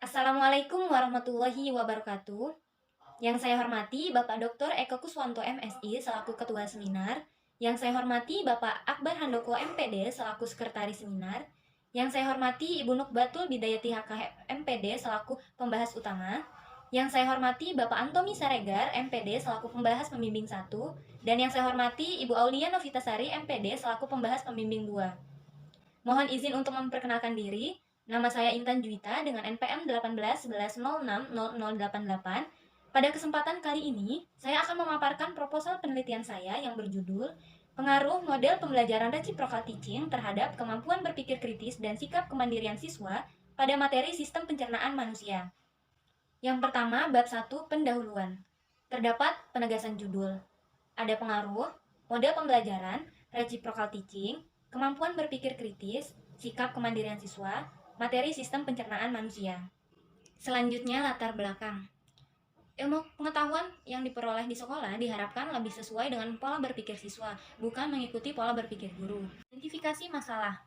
Assalamualaikum warahmatullahi wabarakatuh. Yang saya hormati Bapak Dr. Eko Kuswanto MSI selaku Ketua Seminar. Yang saya hormati Bapak Akbar Handoko MPD selaku Sekretaris Seminar. Yang saya hormati Ibu Nukbatul Bidayati HK MPD selaku Pembahas Utama. Yang saya hormati Bapak Antomi Saregar MPD selaku Pembahas Pembimbing 1. Dan yang saya hormati Ibu Aulia Novitasari MPD selaku Pembahas Pembimbing 2. Mohon izin untuk memperkenalkan diri. Nama saya Intan Juwita dengan NPM 1811060088. Pada kesempatan kali ini, saya akan memaparkan proposal penelitian saya yang berjudul Pengaruh Model Pembelajaran Reciprocal Teaching terhadap Kemampuan Berpikir Kritis dan Sikap Kemandirian Siswa pada materi Sistem Pencernaan Manusia. Yang pertama, bab 1, pendahuluan. Terdapat penegasan judul. Ada pengaruh, model pembelajaran, reciprocal teaching, kemampuan berpikir kritis, sikap kemandirian siswa, materi sistem pencernaan manusia. Selanjutnya, latar belakang. Ilmu pengetahuan yang diperoleh di sekolah diharapkan lebih sesuai dengan pola berpikir siswa, bukan mengikuti pola berpikir guru. Identifikasi masalah.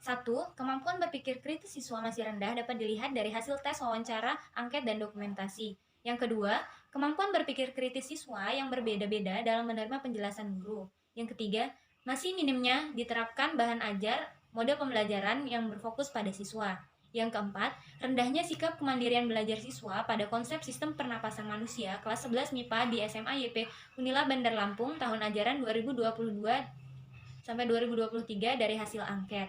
1. Kemampuan berpikir kritis siswa masih rendah dapat dilihat dari hasil tes wawancara, angket, dan dokumentasi. Yang kedua, kemampuan berpikir kritis siswa yang berbeda-beda dalam menerima penjelasan guru. Yang ketiga, masih minimnya diterapkan bahan ajar model pembelajaran yang berfokus pada siswa. Yang keempat, rendahnya sikap kemandirian belajar siswa pada konsep sistem pernapasan manusia kelas 11 MIPA di SMA YP Unila Bandar Lampung tahun ajaran 2022 sampai 2023 dari hasil angket.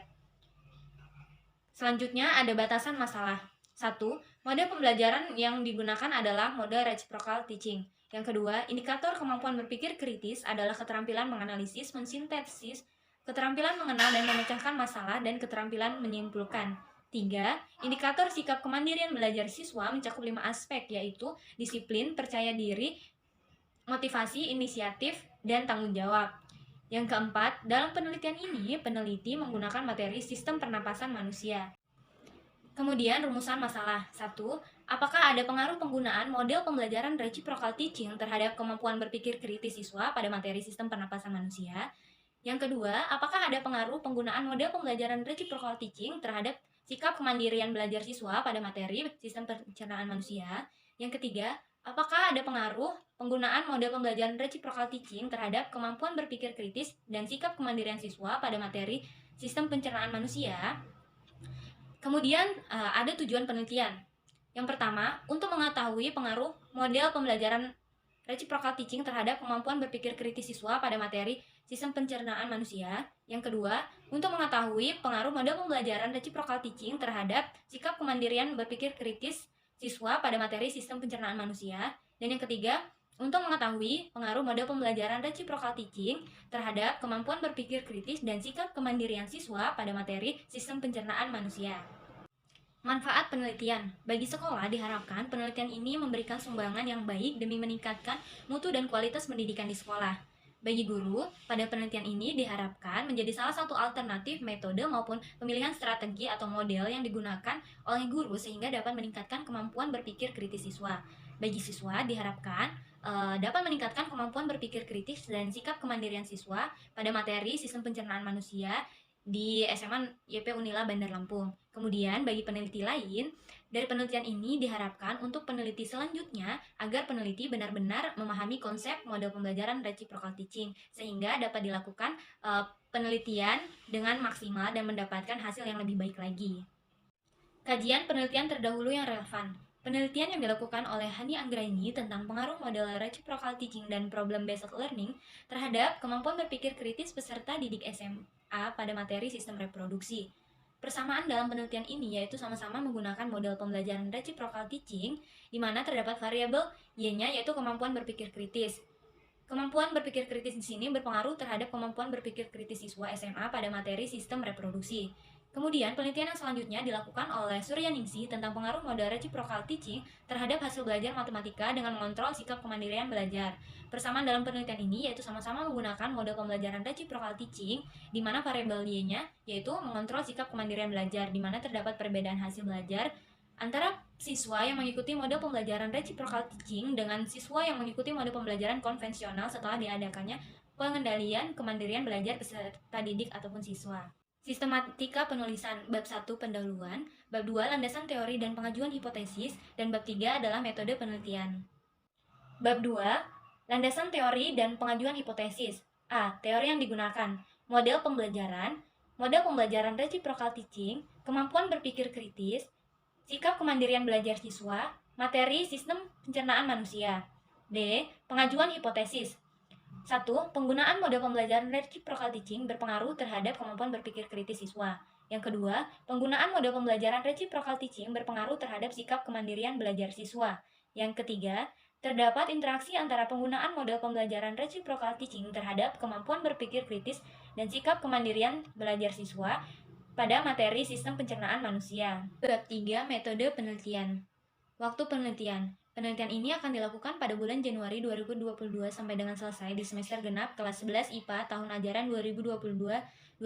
Selanjutnya ada batasan masalah. 1. Model pembelajaran yang digunakan adalah model reciprocal teaching. Yang kedua, indikator kemampuan berpikir kritis adalah keterampilan menganalisis, mensintesis, keterampilan mengenal dan memecahkan masalah, dan keterampilan menyimpulkan. 3. Indikator sikap kemandirian belajar siswa mencakup 5 aspek, yaitu disiplin, percaya diri, motivasi, inisiatif, dan tanggung jawab. Yang keempat, dalam penelitian ini, peneliti menggunakan materi sistem pernapasan manusia. Kemudian rumusan masalah. 1. Apakah ada pengaruh penggunaan model pembelajaran reciprocal teaching terhadap kemampuan berpikir kritis siswa pada materi sistem pernapasan manusia? Yang kedua, apakah ada pengaruh penggunaan model pembelajaran reciprocal teaching terhadap sikap kemandirian belajar siswa pada materi sistem pencernaan manusia? Yang ketiga, apakah ada pengaruh penggunaan model pembelajaran reciprocal teaching terhadap kemampuan berpikir kritis dan sikap kemandirian siswa pada materi sistem pencernaan manusia? Kemudian ada tujuan penelitian. Yang pertama, untuk mengetahui pengaruh model pembelajaran reciprocal teaching terhadap kemampuan berpikir kritis siswa pada materi sistem pencernaan manusia. Yang kedua, untuk mengetahui pengaruh model pembelajaran reciprocal teaching terhadap sikap kemandirian berpikir kritis siswa pada materi sistem pencernaan manusia. Dan yang ketiga, untuk mengetahui pengaruh model pembelajaran reciprocal teaching terhadap kemampuan berpikir kritis dan sikap kemandirian siswa pada materi sistem pencernaan manusia. Manfaat penelitian. Bagi sekolah diharapkan penelitian ini memberikan sumbangan yang baik demi meningkatkan mutu dan kualitas pendidikan di sekolah. Bagi guru, pada penelitian ini diharapkan menjadi salah satu alternatif metode maupun pemilihan strategi atau model yang digunakan oleh guru sehingga dapat meningkatkan kemampuan berpikir kritis siswa. Bagi siswa diharapkan dapat meningkatkan kemampuan berpikir kritis dan sikap kemandirian siswa pada materi sistem pencernaan manusia di SMA YP Unila Bandar Lampung. Kemudian bagi peneliti lain, dari penelitian ini diharapkan untuk peneliti selanjutnya agar peneliti benar-benar memahami konsep model pembelajaran reciprocal teaching sehingga dapat dilakukan penelitian dengan maksimal dan mendapatkan hasil yang lebih baik lagi. Kajian penelitian terdahulu yang relevan. Penelitian yang dilakukan oleh Hani Anggraini tentang pengaruh model reciprocal teaching dan problem-based learning terhadap kemampuan berpikir kritis peserta didik SMA pada materi sistem reproduksi. Persamaan dalam penelitian ini yaitu sama-sama menggunakan model pembelajaran reciprocal teaching, di mana terdapat variabel Y-nya yaitu kemampuan berpikir kritis. Kemampuan berpikir kritis di sini berpengaruh terhadap kemampuan berpikir kritis siswa SMA pada materi sistem reproduksi. Kemudian, penelitian yang selanjutnya dilakukan oleh Suryaningsih tentang pengaruh model reciprocal teaching terhadap hasil belajar matematika dengan mengontrol sikap kemandirian belajar. Persamaan dalam penelitian ini yaitu sama-sama menggunakan model pembelajaran reciprocal teaching, di mana variabel Y-nya yaitu mengontrol sikap kemandirian belajar, di mana terdapat perbedaan hasil belajar antara siswa yang mengikuti model pembelajaran reciprocal teaching dengan siswa yang mengikuti model pembelajaran konvensional setelah diadakannya pengendalian kemandirian belajar peserta didik ataupun siswa. Sistematika penulisan, bab 1 pendahuluan, bab 2 landasan teori dan pengajuan hipotesis, dan bab 3 adalah metode penelitian. Bab 2, landasan teori dan pengajuan hipotesis. A. Teori yang digunakan. Model pembelajaran reciprocal teaching, kemampuan berpikir kritis, sikap kemandirian belajar siswa, materi sistem pencernaan manusia. D. Pengajuan hipotesis. 1. Penggunaan model pembelajaran reciprocal teaching berpengaruh terhadap kemampuan berpikir kritis siswa. Yang kedua, penggunaan model pembelajaran reciprocal teaching berpengaruh terhadap sikap kemandirian belajar siswa. Yang ketiga, terdapat interaksi antara penggunaan model pembelajaran reciprocal teaching terhadap kemampuan berpikir kritis dan sikap kemandirian belajar siswa pada materi sistem pencernaan manusia. Bab 3, metode penelitian. Waktu penelitian. Penelitian ini akan dilakukan pada bulan Januari 2022 sampai dengan selesai di semester genap kelas 11 IPA tahun ajaran 2022-2023.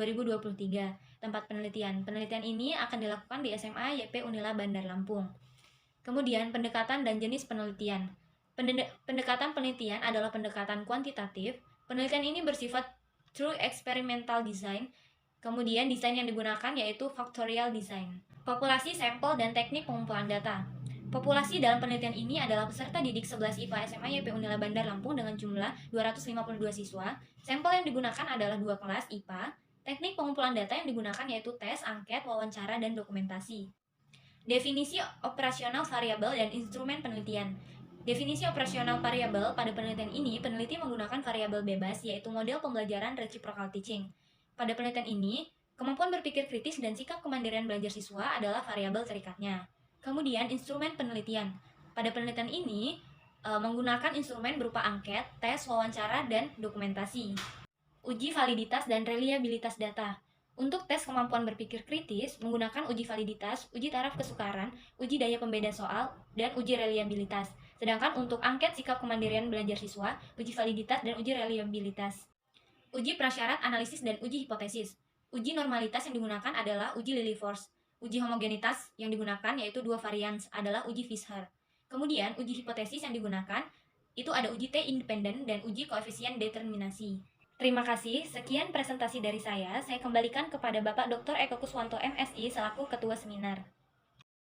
Tempat penelitian. Penelitian ini akan dilakukan di SMA YP Unila Bandar Lampung. Kemudian, pendekatan dan jenis penelitian. Pendekatan penelitian adalah pendekatan kuantitatif. Penelitian ini bersifat true experimental design. Kemudian, desain yang digunakan yaitu factorial design. Populasi, sampel, dan teknik pengumpulan data. Populasi dalam penelitian ini adalah peserta didik 11 IPA SMA YP Unila Bandar Lampung dengan jumlah 252 siswa. Sampel yang digunakan adalah 2 kelas IPA. Teknik pengumpulan data yang digunakan yaitu tes, angket, wawancara, dan dokumentasi. Definisi operasional variabel dan instrumen penelitian. Definisi operasional variabel pada penelitian ini, peneliti menggunakan variabel bebas yaitu model pembelajaran reciprocal teaching. Pada penelitian ini, kemampuan berpikir kritis dan sikap kemandirian belajar siswa adalah variabel terikatnya. Kemudian, instrumen penelitian. Pada penelitian ini, menggunakan instrumen berupa angket, tes, wawancara, dan dokumentasi. Uji validitas dan reliabilitas data. Untuk tes kemampuan berpikir kritis, menggunakan uji validitas, uji taraf kesukaran, uji daya pembeda soal, dan uji reliabilitas. Sedangkan untuk angket sikap kemandirian belajar siswa, uji validitas dan uji reliabilitas. Uji prasyarat analisis dan uji hipotesis. Uji normalitas yang digunakan adalah uji Lilliefors. Uji homogenitas yang digunakan yaitu 2 varians adalah uji Fisher. Kemudian uji hipotesis yang digunakan itu ada uji T independen dan uji koefisien determinasi. Terima kasih, sekian presentasi dari saya. Saya kembalikan kepada Bapak Dr. Eko Kuswanto MSI selaku Ketua Seminar.